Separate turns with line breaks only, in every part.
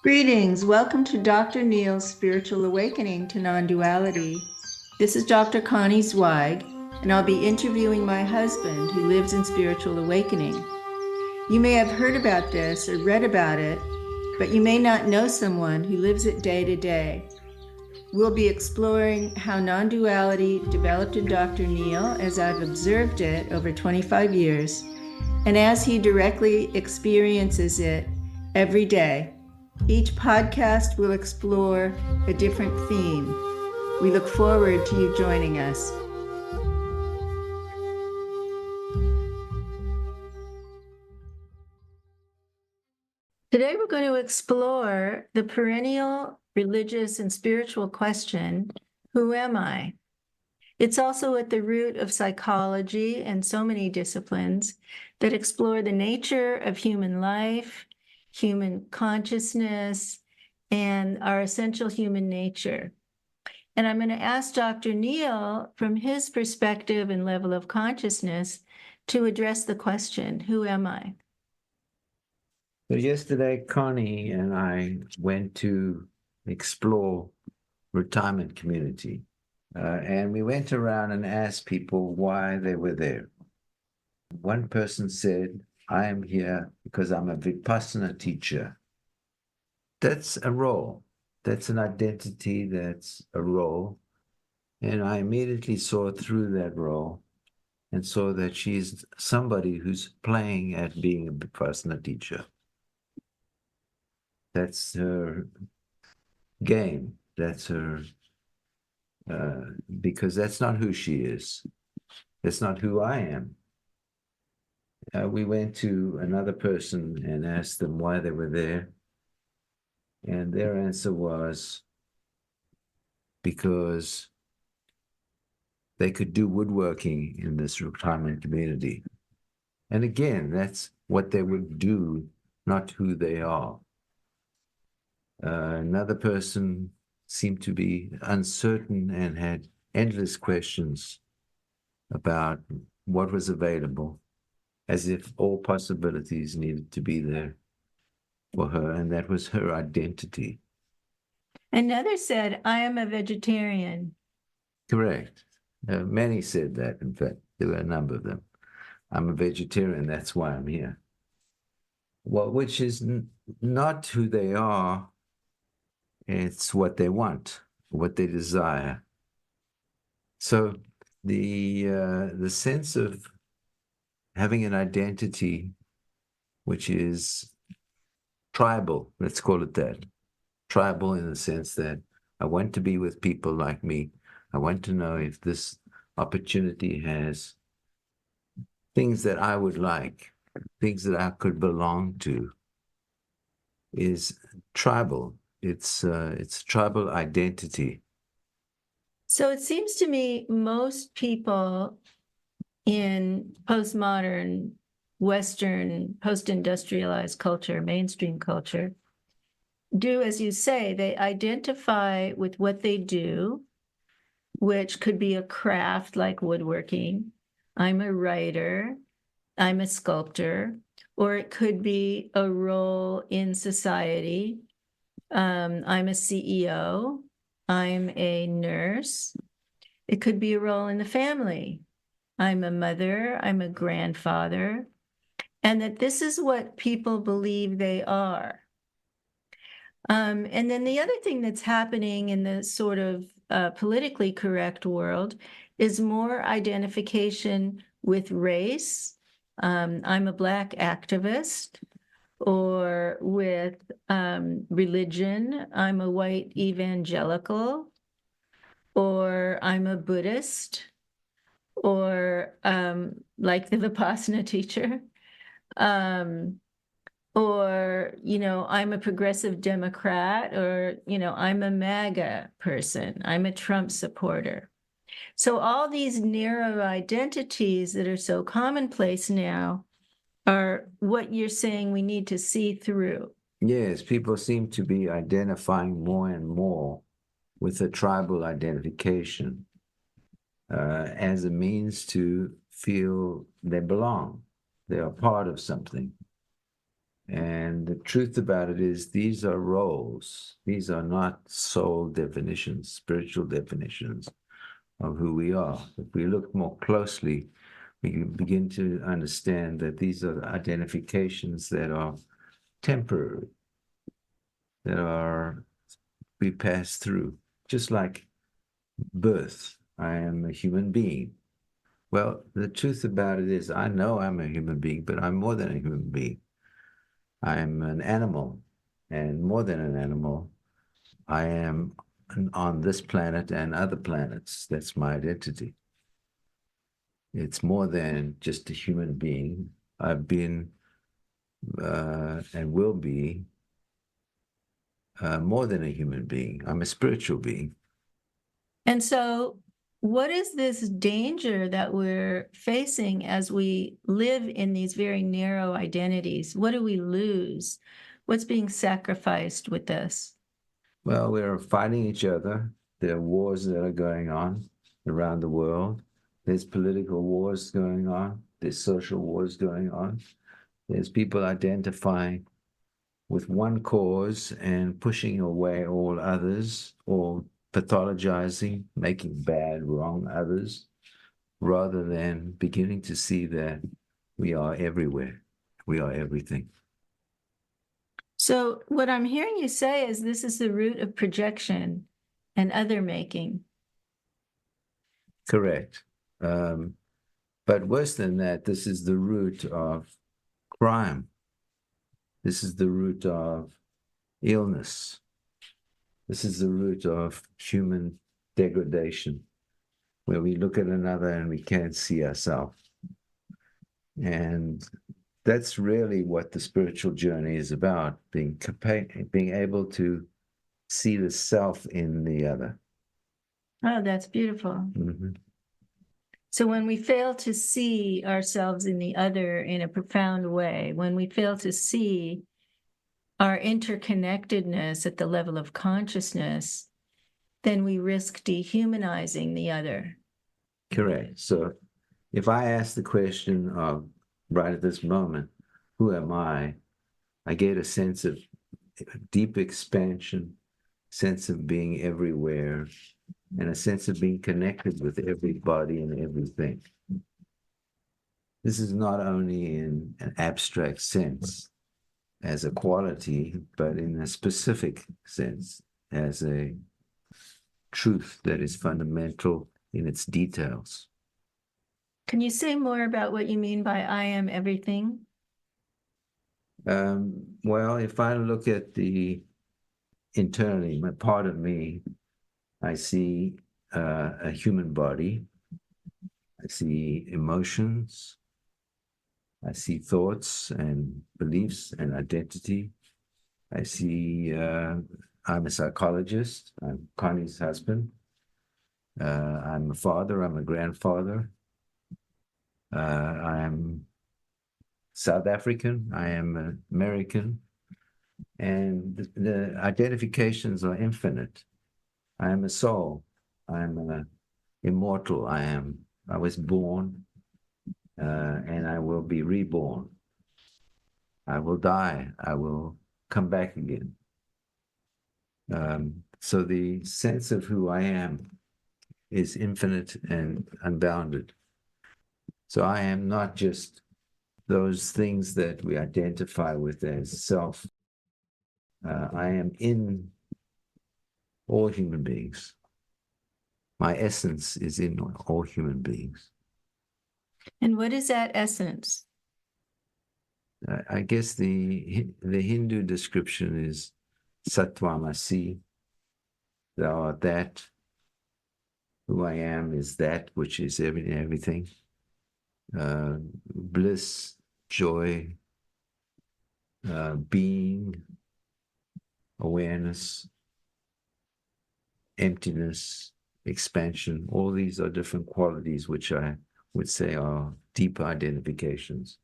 Greetings. Welcome to Dr. Neal's Spiritual Awakening to Non-Duality. This is Dr. Connie Zweig, and I'll be interviewing my husband who lives in spiritual awakening. You may have heard about this or read about it, but you may not know someone who lives it day to day. We'll be exploring how non-duality developed in Dr. Neal as I've observed it over 25 years, and as he directly experiences it every day. Each podcast will explore a different theme. We look forward to you joining us. Today we're going to explore the perennial religious and spiritual question, who am I? It's also at the root of psychology and so many disciplines that explore the nature of human life, human consciousness, and our essential human nature. And I'm going to ask Dr. Neal, from his perspective and level of consciousness, to address the question, who am I?
So yesterday, Connie and I went to explore retirement community. And we went around and asked people why they were there. One person said, I am here because I'm a Vipassana teacher. That's a role. That's an identity. That's a role. And I immediately saw through that role and saw that she's somebody who's playing at being a Vipassana teacher. That's her game. That's her, because that's not who she is. That's not who I am. We went to another person and asked them why they were there. And their answer was because they could do woodworking in this retirement community. And again, that's what they would do, not who they are. Another person seemed to be uncertain and had endless questions about what was available, as if all possibilities needed to be there for her, and that was her identity.
Another said, I am a vegetarian.
Correct. Many said that, in fact. There were a number of them. I'm a vegetarian, that's why I'm here. Well, which is not who they are. It's what they want, what they desire. So the sense of having an identity which is tribal, let's call it that. Tribal in the sense that I want to be with people like me. I want to know if this opportunity has things that I would like, things that I could belong to, is tribal. It's tribal identity.
So it seems to me most people in postmodern, Western, post-industrialized culture, mainstream culture, do, as you say, they identify with what they do, which could be a craft like woodworking. I'm a writer, I'm a sculptor, or it could be a role in society. I'm a CEO, I'm a nurse. It could be a role in the family. I'm a mother, I'm a grandfather, and that this is what people believe they are. And then the other thing that's happening in the sort of politically correct world is more identification with race. I'm a Black activist, or with religion. I'm a white evangelical, or I'm a Buddhist, or like the Vipassana teacher. Or, I'm a progressive Democrat, or, I'm a MAGA person, I'm a Trump supporter. So all these narrow identities that are so commonplace now are what you're saying we need to see through.
Yes, people seem to be identifying more and more with a tribal identification as a means to feel they belong. They are part of something. And the truth about it is, these are roles. These are not soul definitions, spiritual definitions of who we are. If we look more closely, we can begin to understand that these are identifications that are temporary, that are we pass through, just like birth. I am a human being. Well, the truth about it is, I know I'm a human being, but I'm more than a human being. I'm an animal, and more than an animal, I am on this planet and other planets. That's my identity. It's more than just a human being. I've been and will be more than a human being. I'm a spiritual being.
And so, what is this danger that we're facing as we live in these very narrow identities? What do we lose? What's being sacrificed with this?
Well, we're fighting each other. There are wars that are going on around the world. There's political wars going on. There's social wars going on. There's people identifying with one cause and pushing away all others, or pathologizing, making bad, wrong others, rather than beginning to see that we are everywhere. We are everything.
So, what I'm hearing you say is this is the root of projection and other making.
Correct. But worse than that, this is the root of crime. This is the root of illness. This is the root of human degradation, where we look at another and we can't see ourselves. And that's really what the spiritual journey is about, being able to see the self in the other.
Oh, that's beautiful.
Mm-hmm.
So when we fail to see ourselves in the other in a profound way, when we fail to see our interconnectedness at the level of consciousness, then we risk dehumanizing the other.
Correct. So if I ask the question of right at this moment, who am I get a sense of deep expansion, sense of being everywhere, and a sense of being connected with everybody and everything. This is not only in an abstract sense as a quality, but in a specific sense as a truth that is fundamental in its details.
Can you say more about what you mean by I am everything?
Well, if I look at the internally, my part of me, I see a human body. I see emotions. I see thoughts and beliefs and identity. I see I'm a psychologist. I'm Connie's husband. I'm a father. I'm a grandfather. I am South African. I am American. And the identifications are infinite. I am a soul. I am immortal. I was born and I will be reborn. I will die. I will come back again. So the sense of who I am is infinite and unbounded. So I am not just those things that we identify with as self. I am in all human beings. My essence is in all human beings.
And what is that essence?
I guess the Hindu description is Sattvamasi. Thou art that. Who I am is that which is everything. Bliss, joy, being, awareness, emptiness, expansion. All these are different qualities which I would say are deep identifications.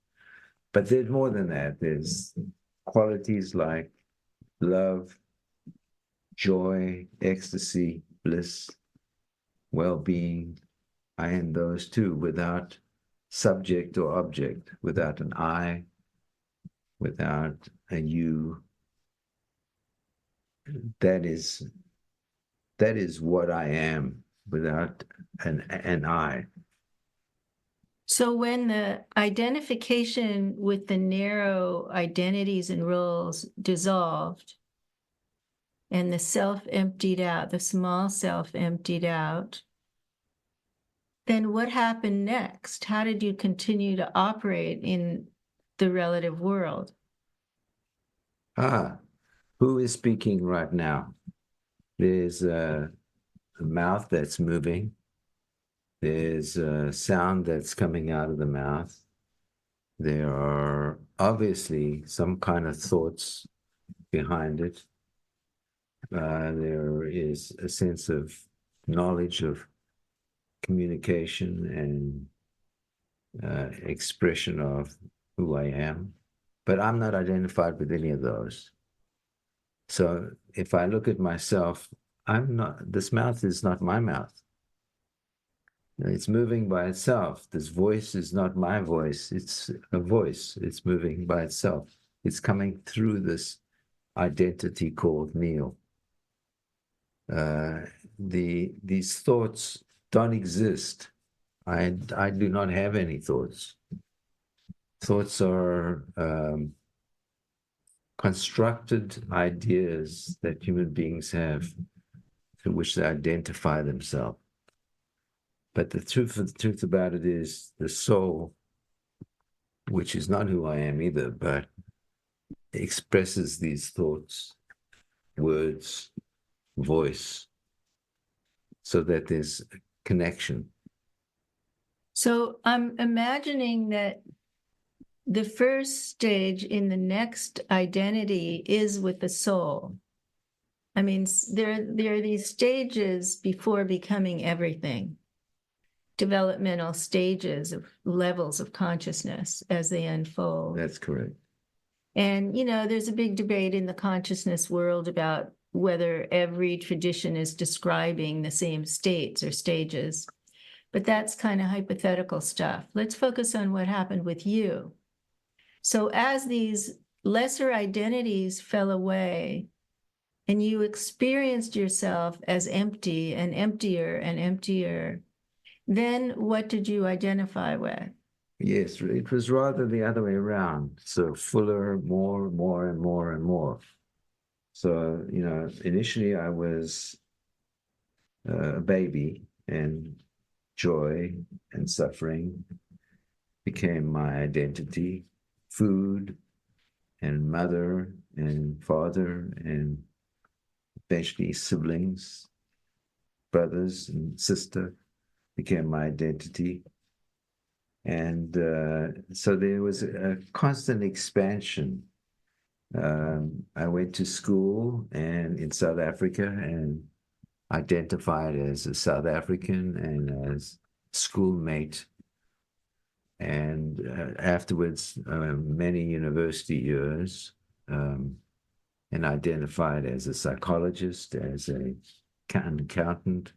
But there's more than that. There's qualities like love, joy, ecstasy, bliss, well-being. I am those too, without subject or object, without an I, without a you. That is what I am without an I.
So when the identification with the narrow identities and roles dissolved and the self emptied out, the small self emptied out, then what happened next? How did you continue to operate in the relative world?
Who is speaking right now? There's a mouth that's moving. There's a sound that's coming out of the mouth. There are obviously some kind of thoughts behind it. There is a sense of knowledge of communication and expression of who I am. But I'm not identified with any of those. So if I look at myself, this mouth is not my mouth. It's moving by itself. This voice is not my voice. It's a voice. It's moving by itself. It's coming through this identity called Neil. These thoughts don't exist. I do not have any thoughts. Thoughts are constructed ideas that human beings have through which they identify themselves. But the truth about it is the soul, which is not who I am either, but expresses these thoughts, words, voice, so that there's a connection.
So I'm imagining that the first stage in the next identity is with the soul. I mean, there are these stages before becoming everything, developmental stages of levels of consciousness as they unfold.
That's correct.
And, there's a big debate in the consciousness world about whether every tradition is describing the same states or stages. But that's kind of hypothetical stuff. Let's focus on what happened with you. So as these lesser identities fell away and you experienced yourself as empty and emptier, then what did you identify with?
Yes, it was rather the other way around. So fuller, more, and more. So, initially I was a baby, and joy and suffering became my identity. Food and mother and father and eventually siblings, brothers and sister became my identity. And so there was a constant expansion. I went to school and in South Africa and identified as a South African and as schoolmate. And afterwards, many university years, and identified as a psychologist, as an accountant.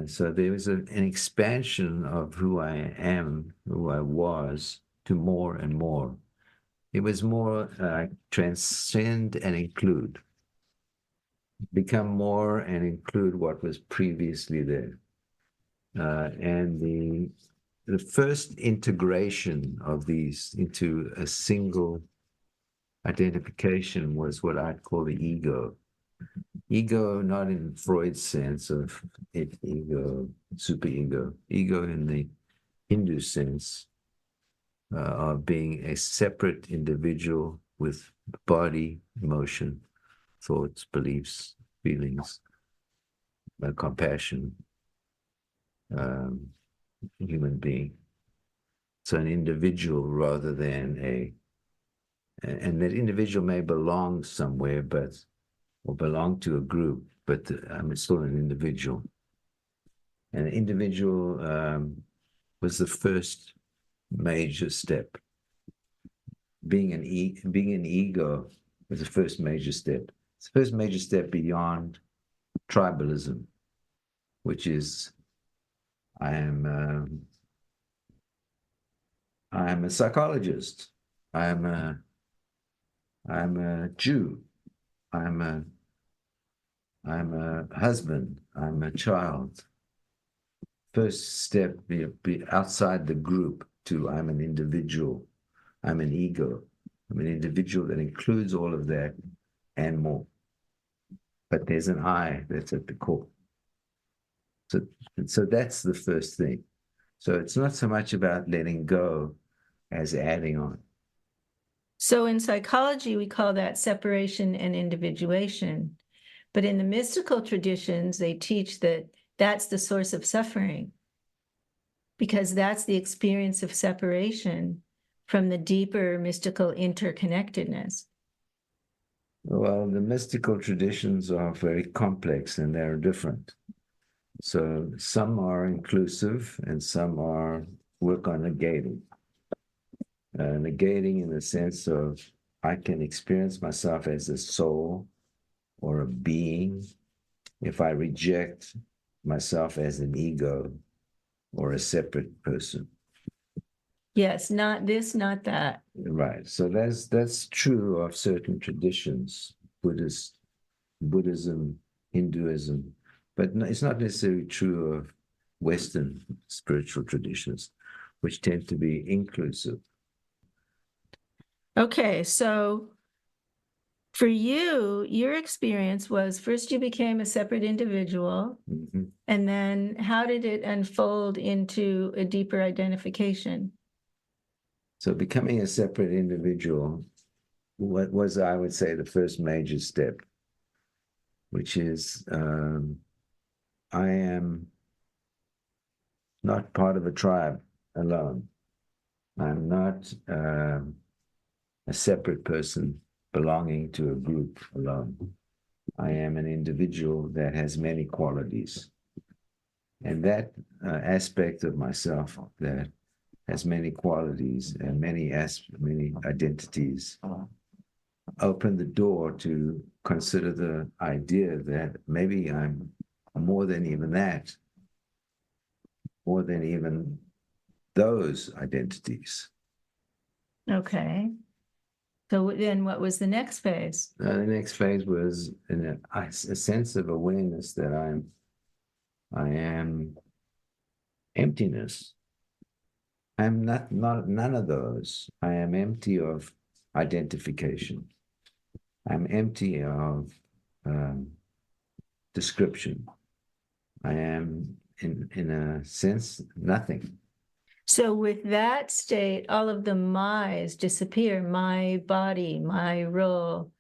So there was an expansion of who I am, who I was, to more and more. It was more transcend and include, become more and include what was previously there. And the first integration of these into a single identification was what I'd call the ego. Ego, not in Freud's sense of ego, superego. Ego in the Hindu sense of being a separate individual with body, emotion, thoughts, beliefs, feelings, compassion, human being. So an individual rather than and that individual may belong somewhere, or belong to a group, but I'm still an individual. And an individual was the first major step. Being an ego was the first major step. It's the first major step beyond tribalism, which is I am a psychologist. I'm a Jew. I'm a husband. I'm a child. First step, be outside the group to I'm an individual. I'm an ego. I'm an individual that includes all of that and more. But there's an I that's at the core. So that's the first thing. So it's not so much about letting go as adding on.
So in psychology, we call that separation and individuation. But in the mystical traditions, they teach that that's the source of suffering, because that's the experience of separation from the deeper mystical interconnectedness.
Well, the mystical traditions are very complex and they're different. So some are inclusive and some are work on negating. Negating in the sense of I can experience myself as a soul or a being if I reject myself as an ego or a separate person.
Yes, not this, not that.
Right. So that's true of certain traditions, Buddhism, Hinduism, but it's not necessarily true of Western spiritual traditions, which tend to be inclusive.
Okay, so for you, your experience was first you became a separate individual,
Mm-hmm.
and then how did it unfold into a deeper identification?
So becoming a separate individual, what was, I would say, the first major step, which is I am not part of a tribe alone. I'm not a separate person belonging to a group alone. I am an individual that has many qualities. And that aspect of myself that has many qualities and many identities open the door to consider the idea that maybe I'm more than even that, more than even those identities.
Okay. So then what was the next phase?
The next phase was a sense of awareness that I am emptiness. I'm not none of those. I am empty of identification. I'm empty of description. I am, in a sense, nothing.
So with that state, all of the my's disappear: my body, my role,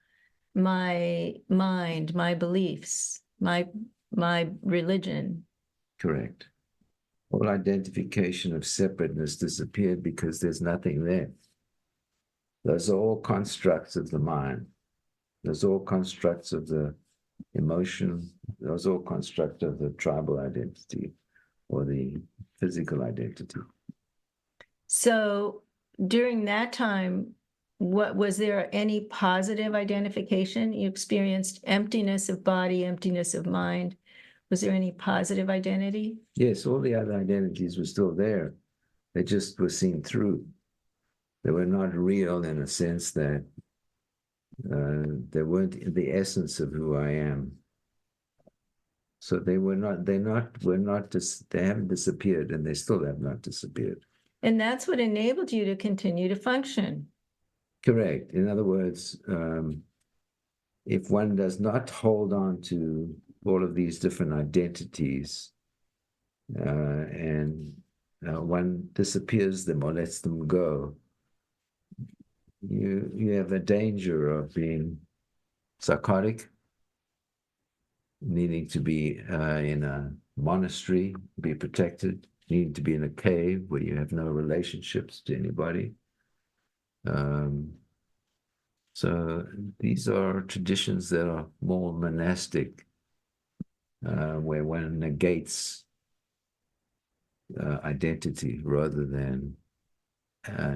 my mind, my beliefs, my religion.
Correct. All identification of separateness disappeared because there's nothing there. Those are all constructs of the mind. Those are all constructs of the emotion. Those are all constructs of the tribal identity or the physical identity.
So during that time, what was there any positive identification? You experienced emptiness of body, emptiness of mind. Was there any positive identity?
Yes, all the other identities were still there. They just were seen through. They were not real in a sense that they weren't the essence of who I am. So they haven't disappeared and they still have not disappeared.
And that's what enabled you to continue to function.
Correct. In other words, if one does not hold on to all of these different identities and one disappears them or lets them go, you have a danger of being psychotic, needing to be in a monastery, be protected, needing to be in a cave where you have no relationships to anybody. So these are traditions that are more monastic, where one negates identity rather than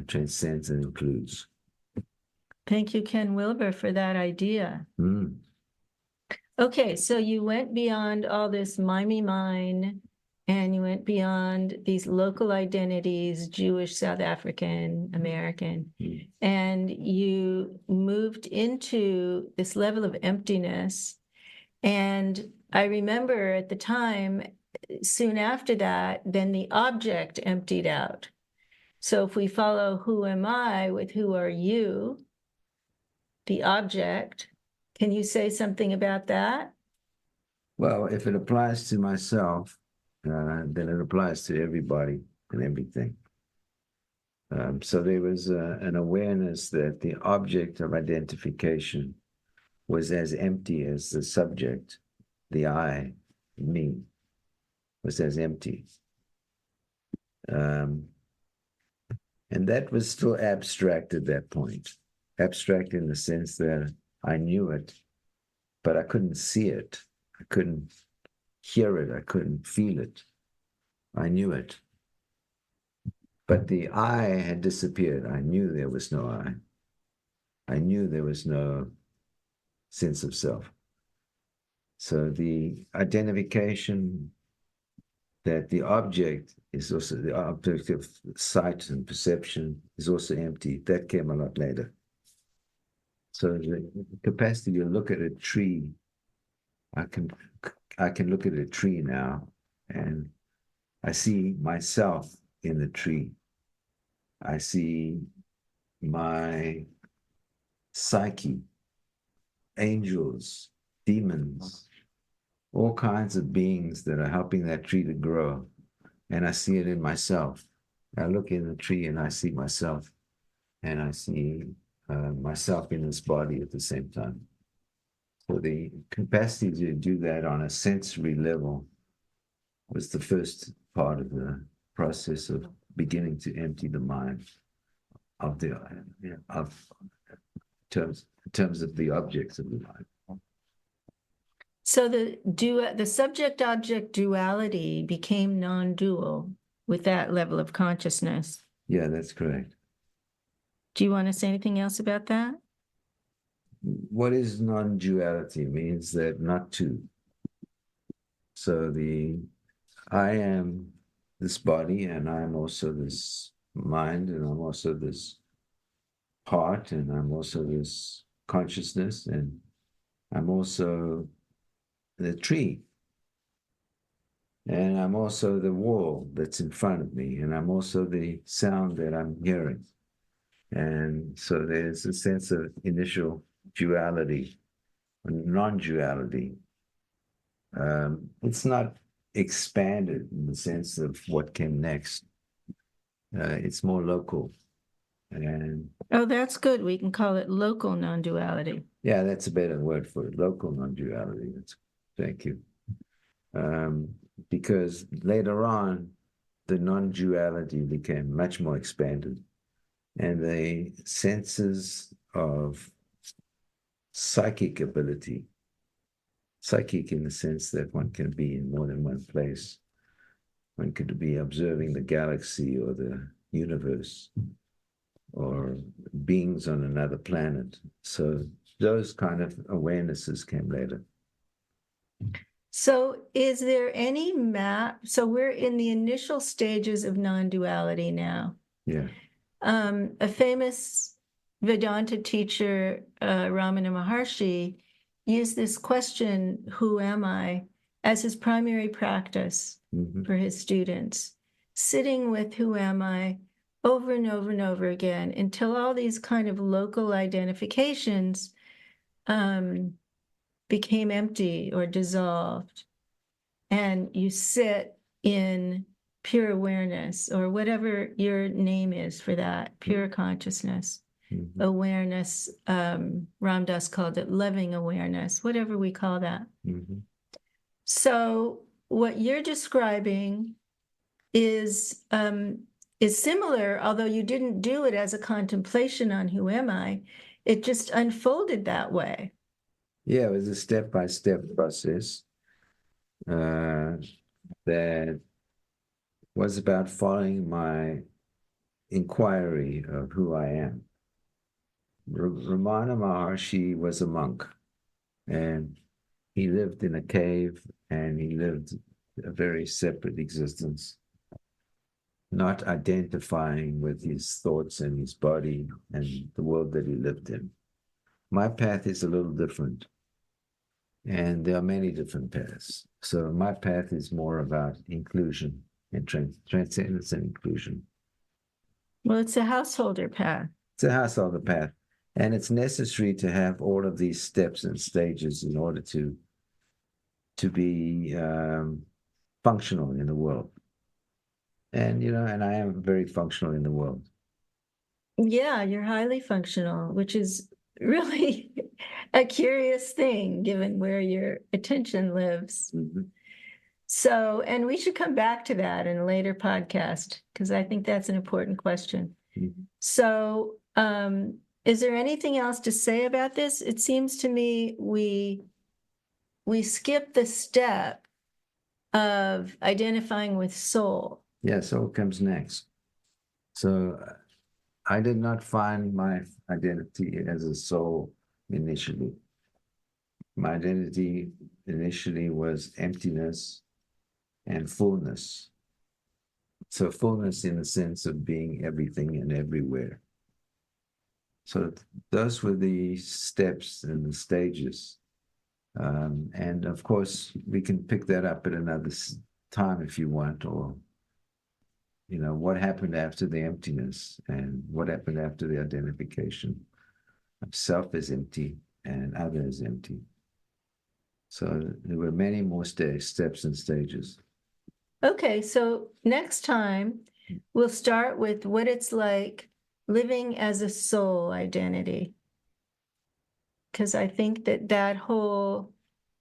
transcends and includes.
Thank you, Ken Wilber, for that idea.
Mm.
Okay, so you went beyond all this mine, and you went beyond these local identities, Jewish, South African, American, and you moved into this level of emptiness. And I remember at the time, soon after that, then the object emptied out. So if we follow who am I with who are you, the object, can you say something about that?
Well, if it applies to myself, then it applies to everybody and everything. So there was an awareness that the object of identification was as empty as the subject, the I, me, was as empty. And that was still abstract at that point. Abstract in the sense that I knew it, but I couldn't see it. I couldn't hear it. I couldn't feel it. I knew it. But the I had disappeared. I knew there was no I. I knew there was no sense of self. So the identification that the object is also the object of sight and perception is also empty, that came a lot later. So the capacity to look at a tree, I can look at a tree now and I see myself in the tree. I see my psyche, angels, demons, all kinds of beings that are helping that tree to grow. And I see it in myself. I look in the tree and I see myself. And I see myself in this body at the same time. So the capacity to do that on a sensory level was the first part of the process of beginning to empty the mind of the in terms of the objects of the mind.
So the subject-object duality became non-dual with that level of consciousness.
Yeah, that's correct.
Do you want to say anything else about that?
What is non-duality means that not two. So I am this body and I'm also this mind and I'm also this heart and I'm also this consciousness and I'm also the tree. And I'm also the wall that's in front of me and I'm also the sound that I'm hearing. And so there's a sense of initial duality, non-duality. It's not expanded in the sense of what came next. It's more local. And
Oh, that's good. We can call it local non-duality.
yeah, that's a better word for it, local non-duality. Thank you. Because later on, the non-duality became much more expanded. And the senses of psychic ability, psychic in the sense that one can be in more than one place. One could be observing the galaxy or the universe or beings on another planet. So those kind of awarenesses came later.
So is there any map? So we're in the initial stages of non-duality now.
Yeah.
A famous Vedanta teacher, Ramana Maharshi, used this question, who am I, as his primary practice for his students, sitting with who am I over and over and over again until all these kind of local identifications became empty or dissolved. And you sit in pure awareness, or whatever your name is for that, pure consciousness, awareness. Ram Dass called it loving awareness, whatever we call that. So what you're describing is similar, although you didn't do it as a contemplation on who am I. It just unfolded that way.
Yeah, it was a step-by-step process that was about following my inquiry of who I am. Ramana Maharshi was a monk, and he lived in a cave, and he lived a very separate existence, not identifying with his thoughts and his body and the world that he lived in. My path is a little different, and there are many different paths. So my path is more about inclusion and transcendence and inclusion.
Well, it's a householder path.
It's a householder path, and it's necessary to have all of these steps and stages in order to be functional in the world. And and I am very functional in the world.
Yeah, you're highly functional, which is really a curious thing given where your attention lives.
Mm-hmm.
So, and we should come back to that in a later podcast because I think that's an important question.
Mm-hmm.
So, is there anything else to say about this? It seems to me we skip the step of identifying with soul.
Yeah, soul comes next. So I did not find my identity as a soul initially. My identity initially was emptiness and fullness. So fullness in the sense of being everything and everywhere. So those were the steps and the stages. And of course, we can pick that up at another time if you want, or what happened after the emptiness and what happened after the identification of self as empty and other as empty. So there were many more steps and stages.
Okay, so next time we'll start with what it's like living as a soul identity. Because I think that whole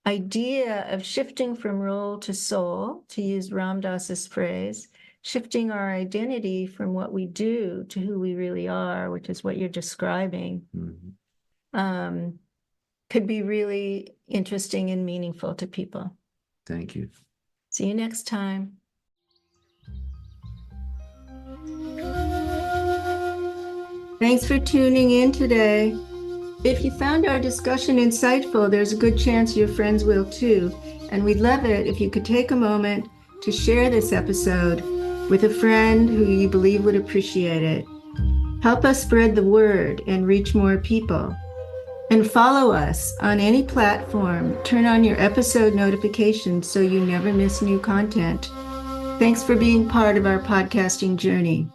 idea of shifting from role to soul, to use Ram Dass's phrase, shifting our identity from what we do to who we really are, which is what you're describing, could be really interesting and meaningful to people.
Thank you.
See you next time. Thanks for tuning in today. If you found our discussion insightful, there's a good chance your friends will too. And we'd love it if you could take a moment to share this episode with a friend who you believe would appreciate it. Help us spread the word and reach more people. And follow us on any platform. Turn on your episode notifications so you never miss new content. Thanks for being part of our podcasting journey.